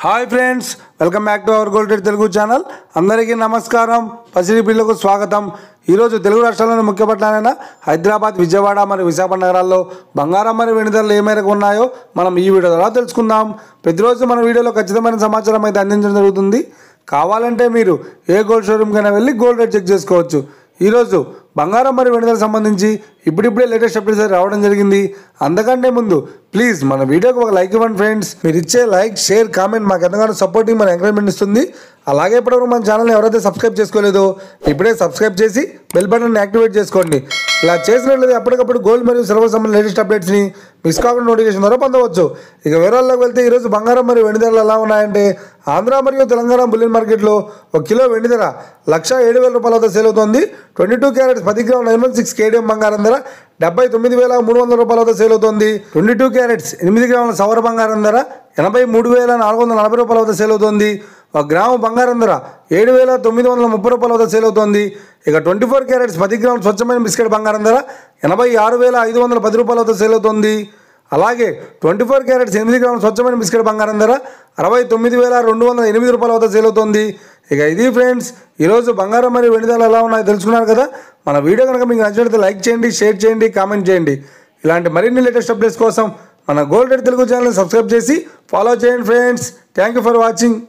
Hi friends, welcome back to our gold rate Telugu channel. అందరికీ నమస్కారం. పసిడి పిల్లకు స్వాగతం. ఈరోజు తెలుగు రాష్ట్రాల్లోని ముఖ్య పట్టణాలైన హైదరాబాద్, విజయవాడ మరియు విశాఖపట్నం నగరాల్లో బంగారం మరియు వెండి ధరలు ఏ మేరకు ఉన్నాయో మనం ఈ వీడియో ద్వారా తెలుసుకుందాం. ప్రతిరోజు మన వీడియోలో ఖచ్చితమైన సమాచారం అయితే అందించడం జరుగుతుంది. కావాలంటే మీరు ఏ గోల్డ్ షోరూమ్కైనా వెళ్ళి గోల్డ్ రేట్ చెక్ చేసుకోవచ్చు. ఈరోజు బంగారం మరియు వెండి ధరలకు సంబంధించి ఇప్పుడిప్పుడే లేటెస్ట్ అప్డేట్స్ రావడం జరిగింది. అందుకంటే ముందు ప్లీజ్ మన వీడియోకి ఒక లైక్ ఇవ్వండి ఫ్రెండ్స్. మీరు ఇచ్చే లైక్, షేర్, కామెంట్ మాకు ఎంతగానో సపోర్టింగ్, మన ఎంకరేజ్మెంట్ ఇస్తుంది. అలాగే ఇప్పటివరకు మన ఛానల్ని ఎవరైతే సబ్స్క్రైబ్ చేసుకోలేదో ఇప్పుడే సబ్స్క్రైబ్ చేసి బెల్ బటన్ని యాక్టివేట్ చేసుకోండి. ఇలా చేసినట్లయితే ఎప్పటికప్పుడు గోల్డ్ మరియు సిల్వర్ సంబంధించిన లేటెస్ట్ అప్డేట్స్ని మిస్ కాకుండా నోటిఫికేషన్ ద్వారా పొందవచ్చు. ఇక వివరాల్లోకి వెళ్తే ఈరోజు బంగారం మరియు వెండి ధరలు ఎలా ఉన్నాయంటే, ఆంధ్ర మరియు తెలంగాణ బులియన్ మార్కెట్లో 1 కిలో వెండి ధర 1,07,000 రూపాయల వద్ద సేల్ అవుతోంది. 22 క్యారెట్స్ 10 గ్రాముల 916 కేడిఎం బంగారం ధర 79,300 రూపాయల వద్ద సేల్ అవుతోంది. 22 క్యారెట్స్ 8 గ్రాముల సవర బంగారం ధర 83,440 రూపాయల వద్ద సేల్ అవుతోంది. 1 గ్రాము బంగారం ధర 7,930 రూపాయల వద్ద సేల్ అవుతోంది. ఇక 24 క్యారెట్స్ 10 గ్రాముల స్వచ్ఛమైన బిస్కెట్ బంగారం ధర 86,510 రూపాయల వద్ద సేల్ అవుతోంది. అలాగే 24 క్యారెట్స్ 8 గ్రాముల స్వచ్ఛమైన బిస్కెట్ బంగారం ధర 69,208 రూపాయల వద్ద సేల్ అవుతోంది. ఇక ఇది ఫ్రెండ్స్, ఈరోజు బంగారం మరియు వెండి ధరలు ఎలా ఉన్నాయో తెలుసుకున్నారు కదా. మన వీడియో కనుక మీకు నచ్చినట్లయితే లైక్ చేయండి, షేర్ చేయండి, కామెంట్ చేయండి. ఇలాంటి మరిన్ని లేటెస్ట్ అప్డేట్స్ కోసం మన గోల్డ్ రేట్ తెలుగు ఛానల్ని సబ్స్క్రైబ్ చేసి ఫాలో చేయండి friends. Thank you for watching.